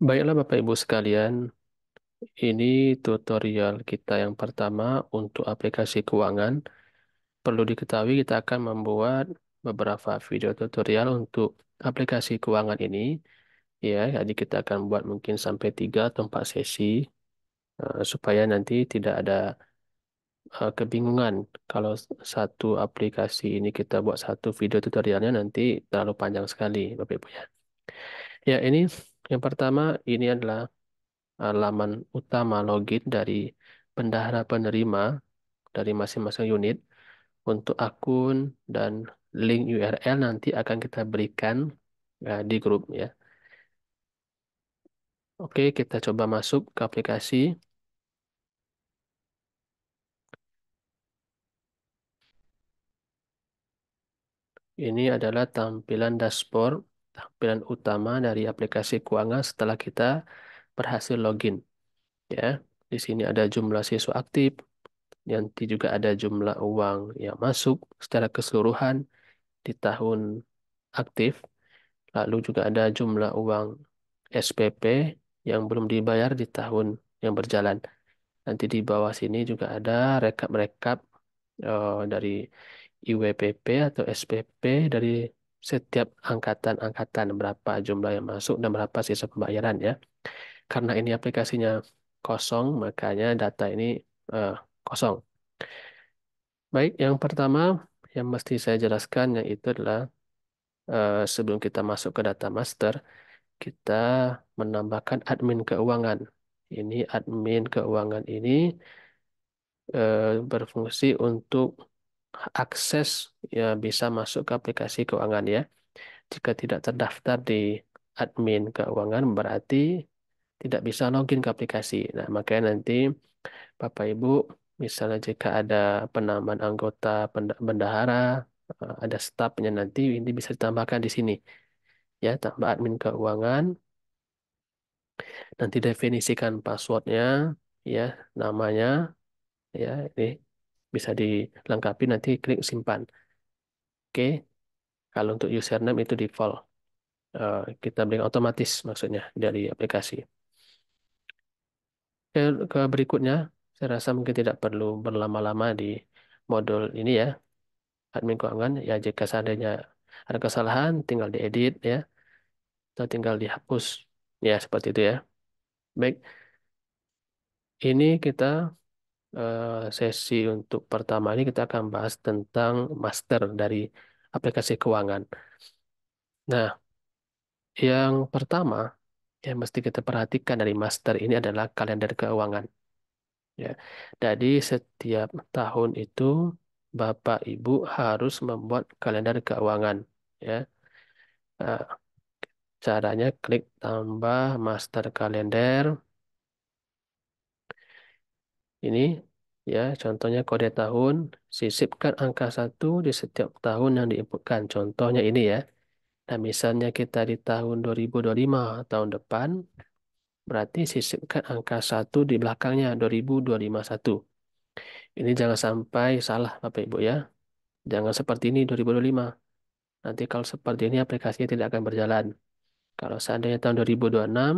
Baiklah Bapak Ibu sekalian, ini tutorial kita yang pertama untuk aplikasi keuangan. Perlu diketahui kita akan membuat beberapa video tutorial untuk aplikasi keuangan ini. Ya, jadi kita akan buat mungkin sampai 3 atau 4 sesi supaya nanti tidak ada kebingungan kalau satu aplikasi ini kita buat satu video tutorialnya nanti terlalu panjang sekali Bapak Ibu ya. Ya, ini yang pertama ini adalah laman utama login dari bendahara penerima dari masing-masing unit untuk akun dan link URL nanti akan kita berikan di grup ya. Oke, kita coba masuk ke aplikasi. Ini adalah tampilan dashboard, tampilan utama dari aplikasi keuangan setelah kita berhasil login ya. Di sini ada jumlah siswa aktif, nanti juga ada jumlah uang yang masuk secara keseluruhan di tahun aktif. Lalu juga ada jumlah uang SPP yang belum dibayar di tahun yang berjalan. Nanti di bawah sini juga ada rekap-rekap dari IWPP atau SPP dari setiap angkatan-angkatan berapa jumlah yang masuk dan berapa sisa pembayaran ya. Karena ini aplikasinya kosong, makanya data ini eh, kosong. Baik, yang pertama yang mesti saya jelaskan yaitu adalah sebelum kita masuk ke data master, kita menambahkan admin keuangan. Ini admin keuangan ini berfungsi untuk akses ya bisa masuk ke aplikasi keuangan ya. Jika tidak terdaftar di admin keuangan berarti tidak bisa login ke aplikasi. Nah, makanya nanti Bapak Ibu misalnya jika ada penambahan anggota bendahara, ada stafnya nanti ini bisa ditambahkan di sini ya, tambah admin keuangan. Nanti definisikan passwordnya, ya, namanya, ya, ini bisa dilengkapi nanti klik simpan. Oke, kalau untuk username itu default. Kita beri otomatis maksudnya dari aplikasi. Ke berikutnya, saya rasa mungkin tidak perlu berlama-lama di modul ini ya, admin keuangan. Ya, jika seandainya ada kesalahan, tinggal diedit ya, atau tinggal dihapus. Ya, seperti itu ya. Baik, ini kita sesi untuk pertama ini kita akan bahas tentang master dari aplikasi keuangan. Nah, yang pertama yang mesti kita perhatikan dari master ini adalah kalender keuangan. Ya, jadi setiap tahun itu Bapak Ibu harus membuat kalender keuangan. Ya, Nah, caranya klik tambah master kalender. Ini ya, contohnya kode tahun, sisipkan angka 1 di setiap tahun yang diinputkan. Contohnya ini ya. Nah, misalnya kita di tahun 2025 tahun depan, berarti sisipkan angka 1 di belakangnya 2025-1. Ini jangan sampai salah Bapak Ibu ya. Jangan seperti ini 2025. Nanti kalau seperti ini aplikasinya tidak akan berjalan. Kalau seandainya tahun 2026,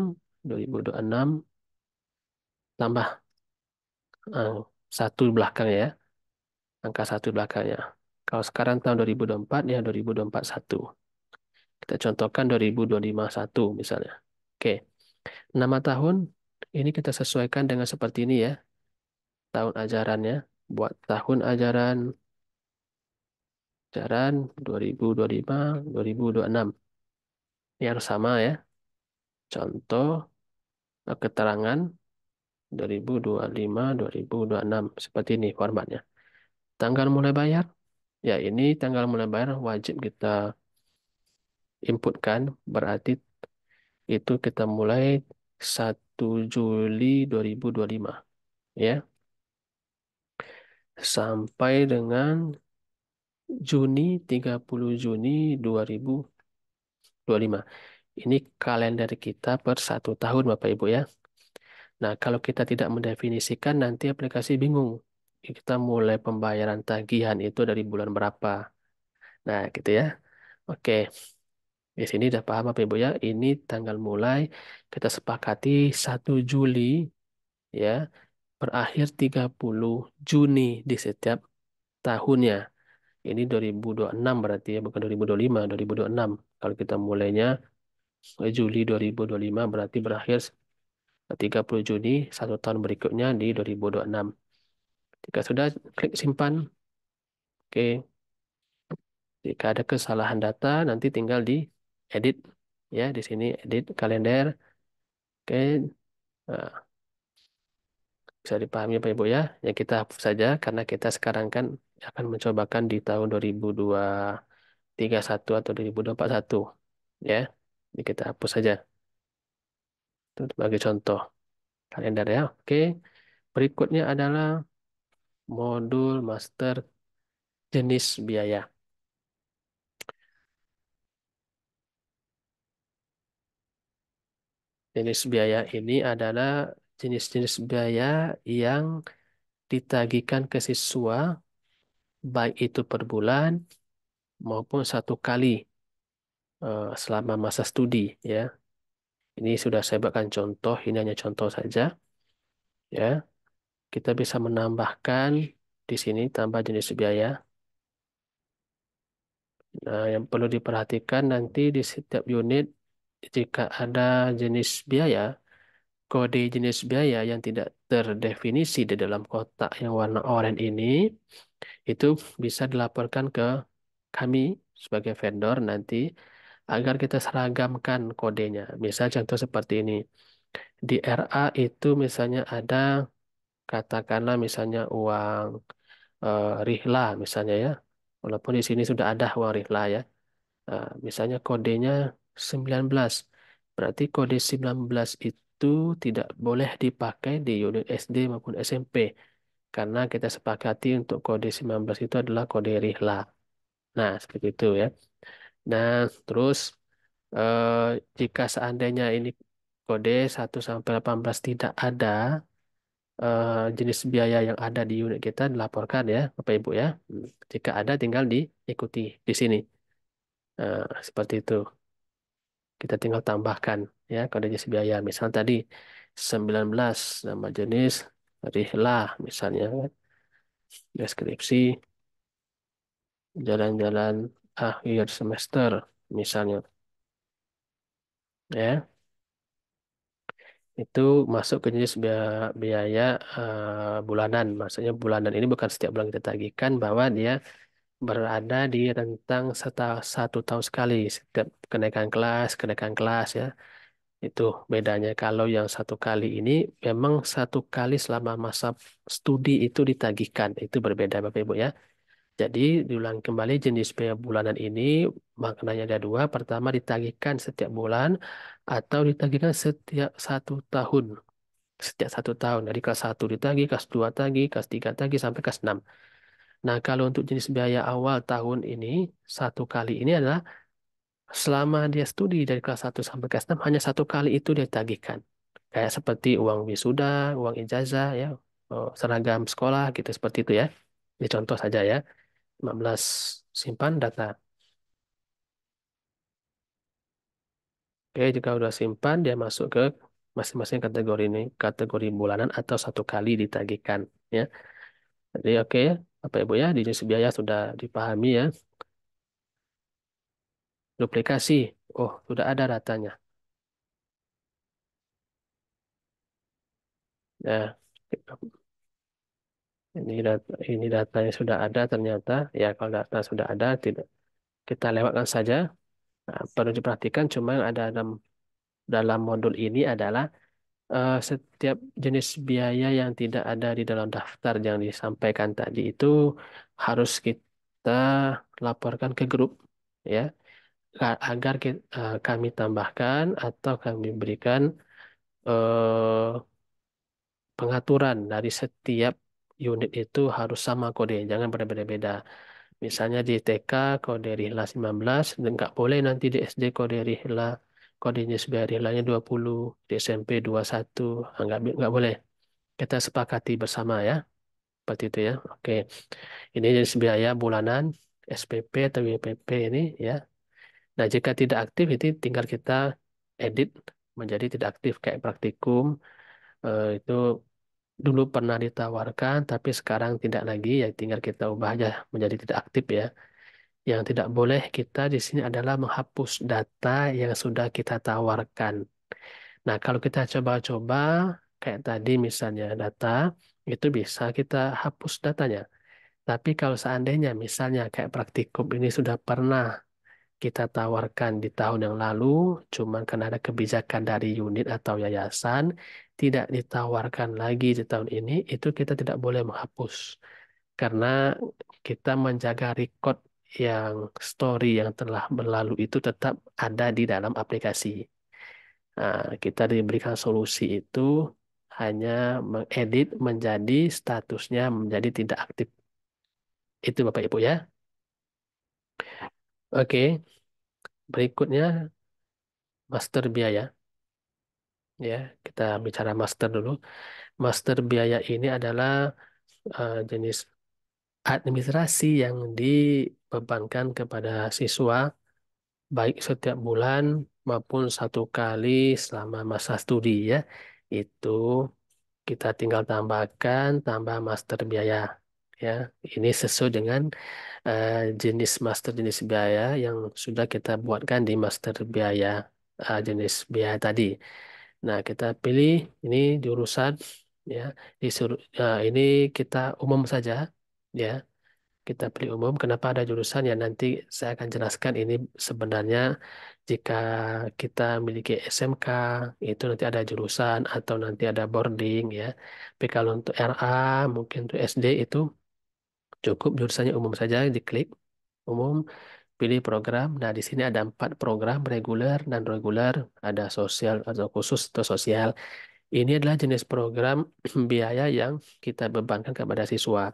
2026 tambah eh, 1 belakangnya ya. Angka 1 belakangnya. Kalau sekarang tahun 2024 ya 2021. Kita contohkan 2025-1 misalnya. Oke. Nama tahun ini kita sesuaikan dengan seperti ini ya. Tahun ajarannya. Buat tahun ajaran 2025, 2026. Ini harus sama ya. Contoh keterangan 2025, 2026. Seperti ini formatnya. Tanggal mulai bayar. Ya ini tanggal mulai bayar wajib kita inputkan. Berarti itu kita mulai 1 Juli 2025. Ya. Sampai dengan Juni, 30 Juni 2025. Ini kalender kita per 1 tahun, Bapak Ibu ya. Nah, kalau kita tidak mendefinisikan, nanti aplikasi bingung. Kita mulai pembayaran tagihan itu dari bulan berapa. Nah, gitu ya. Oke. Di sini udah paham Bapak Ibu ya. Ini tanggal mulai kita sepakati 1 Juli ya, berakhir 30 Juni di setiap tahunnya. Ini 2026 berarti ya, bukan 2025, 2026. Kalau kita mulainya Juli 2025 berarti berakhir 30 Juni 1 tahun berikutnya di 2026. Jika sudah, klik simpan. Oke. Jika ada kesalahan data, nanti tinggal di edit ya, di sini edit kalender. Oke. Nah, bisa dipahami Pak Ibu ya. Yang kita hapus saja karena kita sekarang kan akan mencobakan di tahun 2031 atau 2021 ya. Ini kita hapus saja. Itu sebagai contoh kalender ya. Oke. Berikutnya adalah modul master jenis biaya. Jenis biaya ini adalah jenis-jenis biaya yang ditagihkan ke siswa baik itu per bulan maupun 1 kali selama masa studi ya. Ini sudah saya buatkan contoh, ini hanya contoh saja ya. Kita bisa menambahkan di sini tambah jenis biaya. Nah, yang perlu diperhatikan nanti di setiap unit jika ada jenis biaya, kode jenis biaya yang tidak terdefinisi di dalam kotak yang warna oranye ini, itu bisa dilaporkan ke kami sebagai vendor nanti agar kita seragamkan kodenya. Misal contoh seperti ini. Di RA itu misalnya ada katakanlah misalnya uang rihla misalnya ya. Walaupun di sini sudah ada uang rihla ya. Misalnya kodenya 19. Berarti kode 19 itu tidak boleh dipakai di unit SD maupun SMP. Karena kita sepakati untuk kode 19 itu adalah kode rihla. Nah, seperti itu ya. Nah, terus eh, jika seandainya ini kode 1 sampai 18 tidak ada, jenis biaya yang ada di unit kita dilaporkan ya, Bapak Ibu ya. Jika ada tinggal diikuti di sini. Seperti itu. Kita tinggal tambahkan ya kode jenis biaya. Misal tadi 19 nama jenis rihlah misalnya kan. Deskripsi jalan-jalan akhir semester misalnya ya. Itu masuk ke jenis biaya bulanan. Maksudnya bulanan ini bukan setiap bulan kita tagihkan bahwa dia berada di rentang 1 tahun sekali. Setiap kenaikan kelas ya. Itu bedanya. Kalau yang 1 kali ini memang 1 kali selama masa studi itu ditagihkan. Itu berbeda Bapak Ibu ya. Jadi diulang kembali jenis biaya bulanan ini maknanya ada dua. Pertama ditagihkan setiap bulan atau ditagihkan setiap 1 tahun. Setiap 1 tahun. Dari kelas 1 ditagih, kelas 2 tagih, kelas 3 tagih, sampai kelas 6. Nah, kalau untuk jenis biaya awal tahun ini, 1 kali ini adalah selama dia studi dari kelas 1 sampai kelas 6, hanya 1 kali itu dia tagihkan. Kayak seperti uang wisuda, uang ijazah, ya, seragam sekolah, gitu, seperti itu ya. Ini contoh saja ya. 15 simpan data. Oke, jika udah simpan, dia masuk ke masing-masing kategori ini, kategori bulanan atau 1 kali ditagihkan. Ya. Jadi oke ya, Bapak Ibu ya, di jenis biaya sudah dipahami ya. Duplikasi, oh sudah ada datanya. Ya, ini datanya sudah ada ternyata. Ya, kalau data sudah ada, tidak kita lewatkan saja. Nah, perlu diperhatikan cuma yang ada dalam modul ini adalah setiap jenis biaya yang tidak ada di dalam daftar yang disampaikan tadi itu harus kita laporkan ke grup ya agar kami tambahkan atau kami berikan eh, pengaturan dari setiap unit itu harus sama kode, jangan berbeda-beda. Misalnya di TK kode Rihla 19, dan nggak boleh nanti di SD kode Rihla, kodenya sebagai Rihlanya 20, di SMP 21, nggak boleh. Kita sepakati bersama ya, seperti itu ya. Oke, ini jenis biaya bulanan, SPP atau WPP ini ya. Nah, jika tidak aktif itu tinggal kita edit menjadi tidak aktif kayak praktikum itu dulu pernah ditawarkan tapi sekarang tidak lagi ya tinggal kita ubah aja menjadi tidak aktif ya. Yang tidak boleh kita di sini adalah menghapus data yang sudah kita tawarkan. Nah, kalau kita coba-coba kayak tadi misalnya data itu bisa kita hapus datanya. Tapi kalau seandainya misalnya kayak praktikum ini sudah pernah kita tawarkan di tahun yang lalu, cuman karena ada kebijakan dari unit atau yayasan, tidak ditawarkan lagi di tahun ini, itu kita tidak boleh menghapus. Karena kita menjaga record yang story yang telah berlalu itu tetap ada di dalam aplikasi. Nah, kita diberikan solusi itu hanya mengedit menjadi statusnya menjadi tidak aktif. Itu Bapak Ibu ya. Oke, berikutnya master biaya. Ya, kita bicara master dulu. Master biaya ini adalah jenis administrasi yang dibebankan kepada siswa baik setiap bulan maupun satu kali selama masa studi ya. Itu kita tinggal tambah master biaya ya. Ini sesuai dengan jenis master jenis biaya yang sudah kita buatkan di master biaya jenis biaya tadi. Nah, kita pilih ini jurusan ya, disuruh ini kita umum saja ya. Kita pilih umum. Kenapa ada jurusan ya nanti saya akan jelaskan ini sebenarnya jika kita memiliki SMK itu nanti ada jurusan atau nanti ada boarding ya. Tapi kalau untuk RA mungkin untuk SD itu cukup jurusannya umum saja diklik umum pilih program. Nah, di sini ada 4 program reguler dan reguler, ada sosial atau khusus atau sosial. Ini adalah jenis program biaya yang kita bebankan kepada siswa.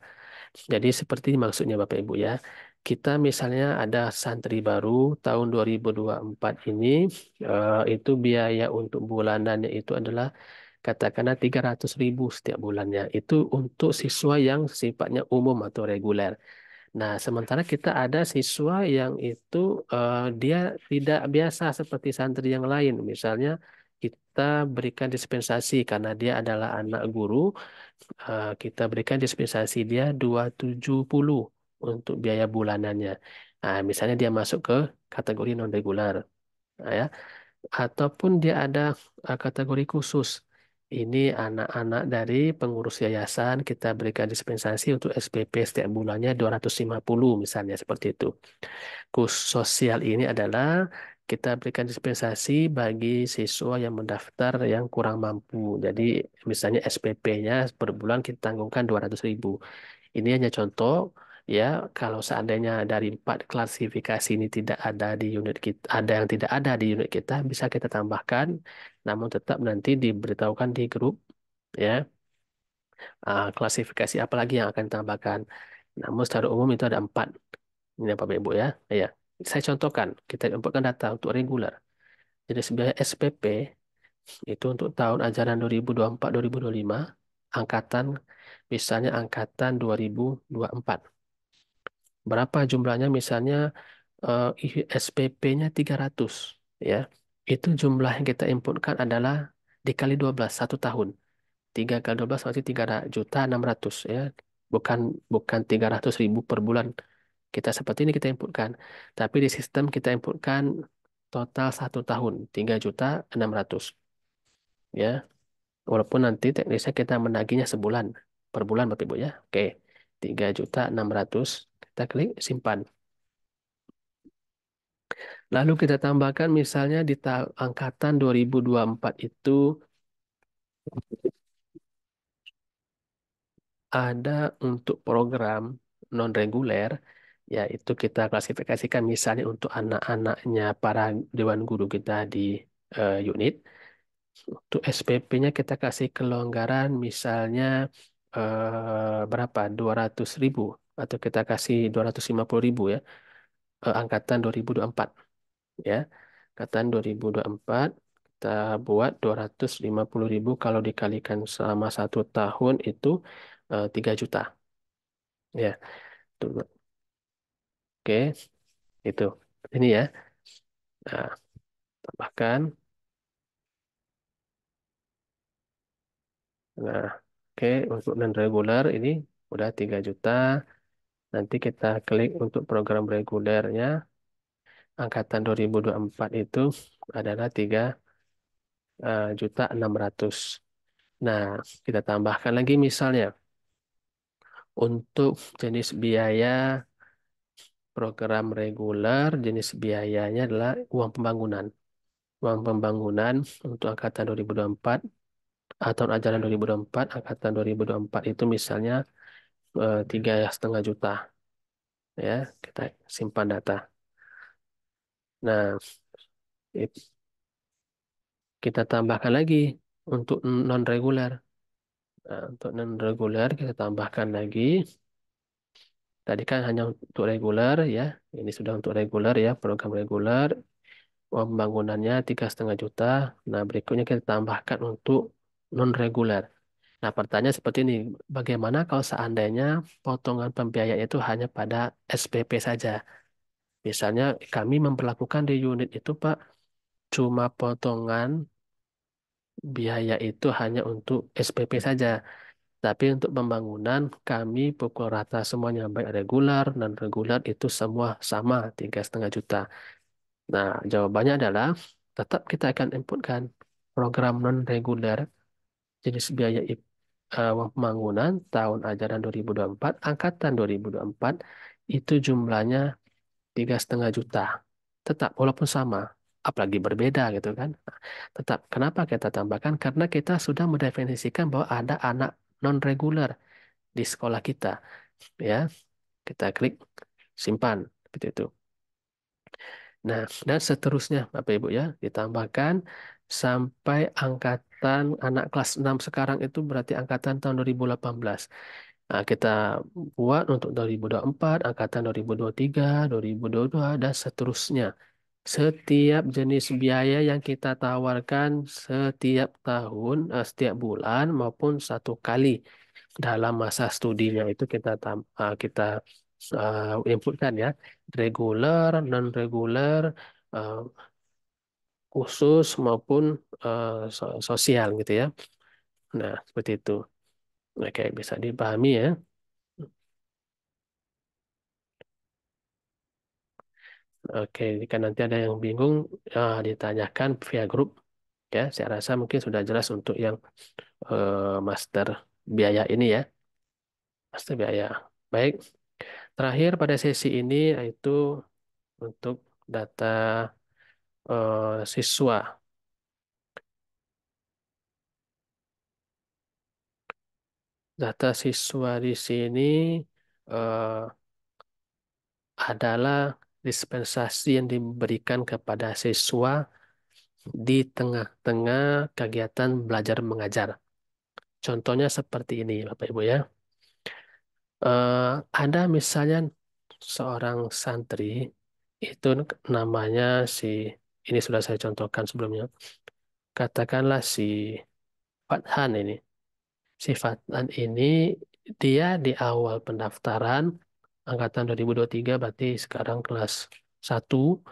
Jadi seperti ini maksudnya Bapak Ibu ya. Kita misalnya ada santri baru tahun 2024 ini, itu biaya untuk bulanannya itu adalah katakanlah 300.000 setiap bulannya. Itu untuk siswa yang sifatnya umum atau reguler. Nah, sementara kita ada siswa yang itu dia tidak biasa seperti santri yang lain. Misalnya kita berikan dispensasi karena dia adalah anak guru, kita berikan dispensasi dia 270 untuk biaya bulanannya. Nah, misalnya dia masuk ke kategori non-regular, nah, ya. Ataupun dia ada kategori khusus. Ini anak-anak dari pengurus yayasan kita berikan dispensasi untuk SPP setiap bulannya 250 misalnya seperti itu. Khusus sosial ini adalah kita berikan dispensasi bagi siswa yang mendaftar yang kurang mampu. Jadi misalnya SPP-nya per bulan kita tanggungan 200.000. Ini hanya contoh ya, kalau seandainya dari 4 klasifikasi ini tidak ada di unit kita, ada yang tidak ada di unit kita, bisa kita tambahkan, namun tetap nanti diberitahukan di grup ya, klasifikasi apa lagi yang akan ditambahkan. Namun secara umum itu ada 4. Ini Bapak Ibu ya. Ya, saya contohkan, kita inputkan data untuk reguler. Jadi sebenarnya SPP itu untuk tahun ajaran 2024-2025, angkatan misalnya angkatan 2024. Berapa jumlahnya misalnya SPP-nya 300 ya. Itu jumlah yang kita inputkan adalah dikali 12 1 tahun. 3 kali 12 berarti 3.600.000 ya. Bukan bukan 300.000 per bulan. Kita seperti ini kita inputkan. Tapi di sistem kita inputkan total 1 tahun 3.600.000 ya. Walaupun nanti teknisnya kita menagihnya sebulan per bulan Bapak Ibu ya. Oke. 3.600.000 kita klik simpan. Lalu kita tambahkan misalnya di angkatan 2024 itu ada untuk program non-reguler, yaitu kita klasifikasikan misalnya untuk anak-anaknya para dewan guru kita di unit. Untuk SPP-nya kita kasih kelonggaran misalnya berapa? 200.000 atau kita kasih 250.000 ya, angkatan 2024 ya. Angkatan 2024 kita buat 250.000 kalau dikalikan selama 1 tahun itu 3 juta ya. Tuh, oke, itu. Ini ya. Nah, tambahkan. Nah, oke, untuk non reguler ini udah 3 juta. Nanti kita klik untuk program regulernya. Angkatan 2024 itu adalah 3.600.000. Nah, kita tambahkan lagi misalnya untuk jenis biaya program reguler, jenis biayanya adalah uang pembangunan. Uang pembangunan untuk angkatan 2024 atau ajaran 2024, angkatan 2024 itu misalnya 3,5 juta. Ya, kita simpan data. Nah, it- kita tambahkan lagi untuk non reguler. Nah, untuk non reguler kita tambahkan lagi. Tadi kan hanya untuk reguler ya. Ini sudah untuk reguler ya, program reguler. Uang pembangunannya 3,5 juta. Nah, berikutnya kita tambahkan untuk non reguler. Nah, pertanyaan seperti ini, bagaimana kalau seandainya potongan pembiayaan itu hanya pada SPP saja? Misalnya kami memperlakukan di unit itu, Pak, cuma potongan biaya itu hanya untuk SPP saja. Tapi untuk pembangunan kami pukul rata semuanya, baik reguler, non reguler itu semua sama 3,5 juta. Nah, jawabannya adalah tetap kita akan inputkan program non reguler jenis biaya uang pembangunan tahun ajaran 2024, angkatan 2024 itu jumlahnya 3,5 juta. Tetap walaupun sama, apalagi berbeda gitu kan. Nah, tetap kenapa kita tambahkan? Karena kita sudah mendefinisikan bahwa ada anak non reguler di sekolah kita, ya. Kita klik simpan seperti itu. Nah, dan seterusnya Bapak Ibu ya, ditambahkan sampai angkatan anak kelas 6 sekarang itu berarti angkatan tahun 2018. Nah, kita buat untuk 2024, angkatan 2023, 2022, dan seterusnya. Setiap jenis biaya yang kita tawarkan setiap tahun, setiap bulan maupun satu kali dalam masa studinya itu kita inputkan ya, reguler, non reguler, eh, khusus maupun sosial gitu ya. Nah, seperti itu. Oke, bisa dipahami ya. Oke, jika nanti ada yang bingung, ditanyakan via grup ya. Saya rasa mungkin sudah jelas untuk yang master biaya ini ya, master biaya. Baik, terakhir pada sesi ini yaitu untuk data siswa. Data siswa di sini eh, adalah dispensasi yang diberikan kepada siswa di tengah-tengah kegiatan belajar mengajar. Contohnya seperti ini, Bapak Ibu ya. Eh, ada misalnya seorang santri itu namanya si ini sudah saya contohkan sebelumnya. Katakanlah si Fathan ini. Si Fathan ini dia di awal pendaftaran angkatan 2023 berarti sekarang kelas 1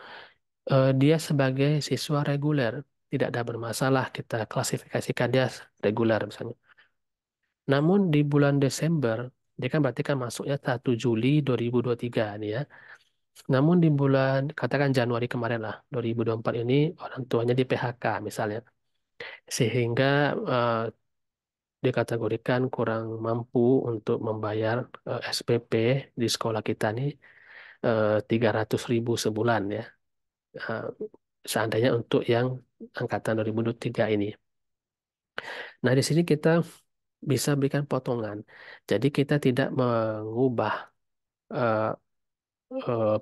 dia sebagai siswa reguler. Tidak ada bermasalah kita klasifikasikan dia reguler misalnya. Namun di bulan Desember dia kan berarti kan masuknya 1 Juli 2023 nih ya. Namun di bulan katakan Januari kemarin lah 2024 ini orang tuanya di PHK misalnya. Sehingga dikategorikan kurang mampu untuk membayar SPP di sekolah kita nih 300.000 sebulan ya. Eh, Seandainya untuk yang angkatan 2023 ini. Nah, di sini kita bisa berikan potongan. Jadi kita tidak mengubah eh,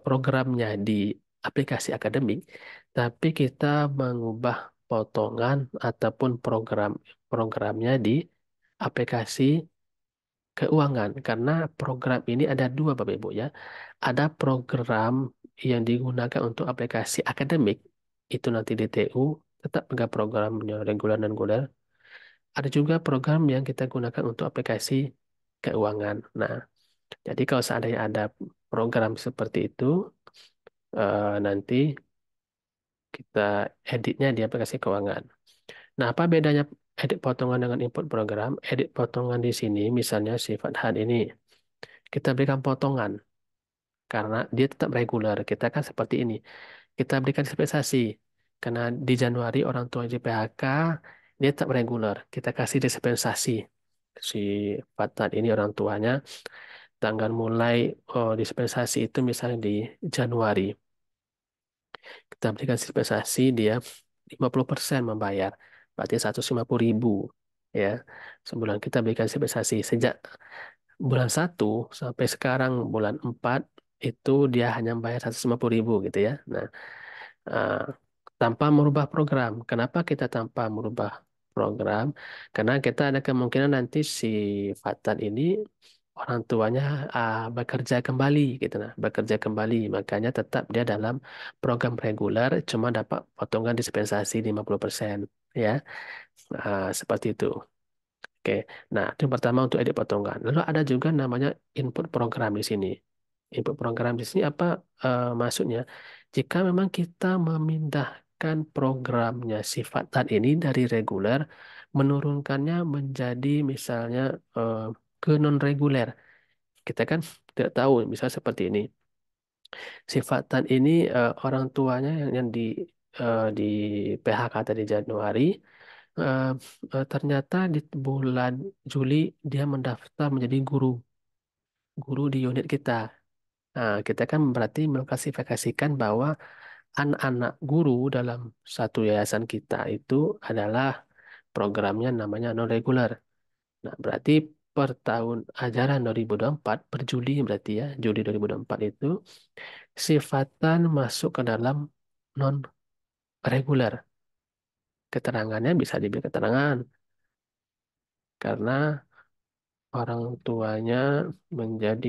programnya di aplikasi akademik, tapi kita mengubah potongan ataupun programnya di aplikasi keuangan. Karena program ini ada dua Bapak Ibu ya. Ada program yang digunakan untuk aplikasi akademik, itu nanti di TU, tetap enggak programnya reguler dan reguler. Ada juga program yang kita gunakan untuk aplikasi keuangan. Nah, jadi kalau seandainya ada program seperti itu, nanti kita editnya di aplikasi keuangan. Nah, apa bedanya edit potongan dengan input program? Edit potongan di sini, misalnya sifat HUD ini, kita berikan potongan karena dia tetap reguler. Kita kan seperti ini. Kita berikan dispensasi. Karena di Januari orang tua di PHK, dia tetap reguler. Kita kasih dispensasi. Si Fatad ini orang tuanya, tanggal mulai dispensasi itu misalnya di Januari. Kita berikan dispensasi, dia 50% membayar. Berarti 150.000. Ya, sebulan kita berikan dispensasi. Sejak bulan 1 sampai sekarang bulan 4 itu dia hanya membayar 150.000 gitu ya. Nah, eh, tanpa merubah program. Kenapa kita tanpa merubah program? Karena kita ada kemungkinan nanti si Fatan ini orang tuanya bekerja kembali gitu nah, bekerja kembali. Makanya tetap dia dalam program reguler cuma dapat potongan dispensasi 50% ya. Seperti itu. Oke, nah itu yang pertama untuk edit potongan. Lalu ada juga namanya input program di sini. Input program di sini apa maksudnya? Jika memang kita memindahkan programnya sifat tat ini dari reguler, menurunkannya menjadi misalnya eh, ke non reguler. Kita kan tidak tahu, misal seperti ini. Sifat tat ini orang tuanya yang di PHK tadi Januari eh, ternyata di bulan Juli dia mendaftar menjadi guru di unit kita. Nah, kita kan berarti mengklasifikasikan bahwa anak-anak guru dalam satu yayasan kita itu adalah programnya namanya non-regular. Nah, berarti per tahun ajaran 2024, per Juli berarti ya, Juli 2024 itu, sifatan masuk ke dalam non-regular. Keterangannya bisa diberi keterangan karena orang tuanya menjadi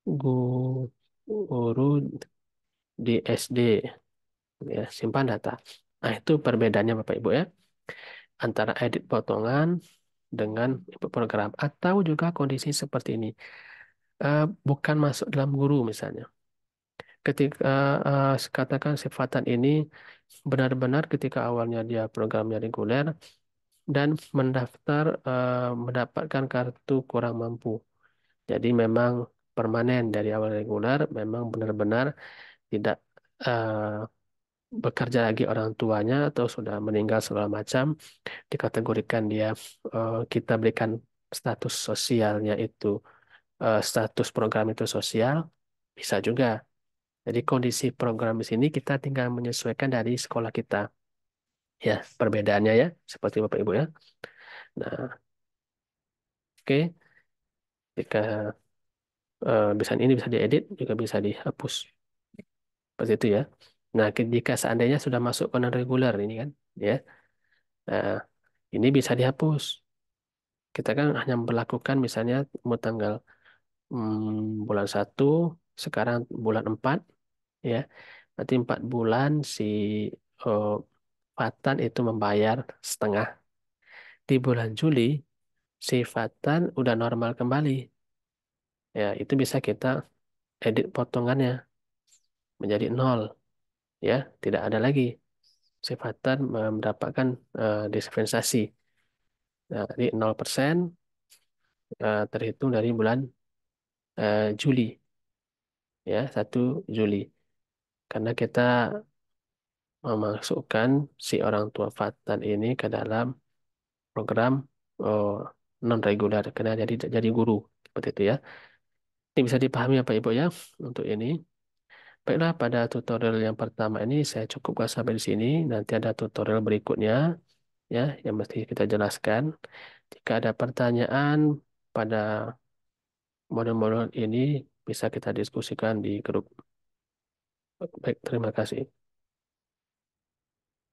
guru di SD, ya, simpan data. Nah, itu perbedaannya Bapak Ibu ya, antara edit potongan dengan input program. Atau juga kondisi seperti ini, bukan masuk dalam guru misalnya. Ketika katakan sifatan ini benar-benar ketika awalnya dia programnya reguler dan mendaftar mendapatkan kartu kurang mampu. Jadi memang permanen dari awal reguler, memang benar-benar tidak bekerja lagi orang tuanya atau sudah meninggal segala macam, dikategorikan dia kita berikan status sosialnya itu status program itu sosial, bisa juga. Jadi kondisi program di sini kita tinggal menyesuaikan dari sekolah kita. Ya, perbedaannya ya, seperti Bapak Ibu ya. Nah, oke, jika bisa ini bisa diedit, juga bisa dihapus. Seperti itu ya. Nah, jika seandainya sudah masuk ke non-regular ini kan, ya, nah, ini bisa dihapus. Kita kan hanya memperlakukan misalnya mau tanggal bulan 1, sekarang bulan 4, ya. Nanti 4 bulan si eh, Fatan itu membayar setengah. Di bulan Juli, si Fatan udah normal kembali. Ya, itu bisa kita edit potongannya menjadi nol. Ya, tidak ada lagi si Fatan mendapatkan dispensasi. Nah, jadi 0% terhitung dari bulan Juli. Ya, 1 Juli. Karena kita memasukkan si orang tua Fatan ini ke dalam program oh, non reguler karena jadi guru seperti itu ya. Ini bisa dipahami ya Pak Ibu ya untuk ini. Baiklah, pada tutorial yang pertama ini saya cukupkan sampai di sini. Nanti ada tutorial berikutnya ya yang mesti kita jelaskan. Jika ada pertanyaan pada modul-modul ini bisa kita diskusikan di grup. Baik, terima kasih.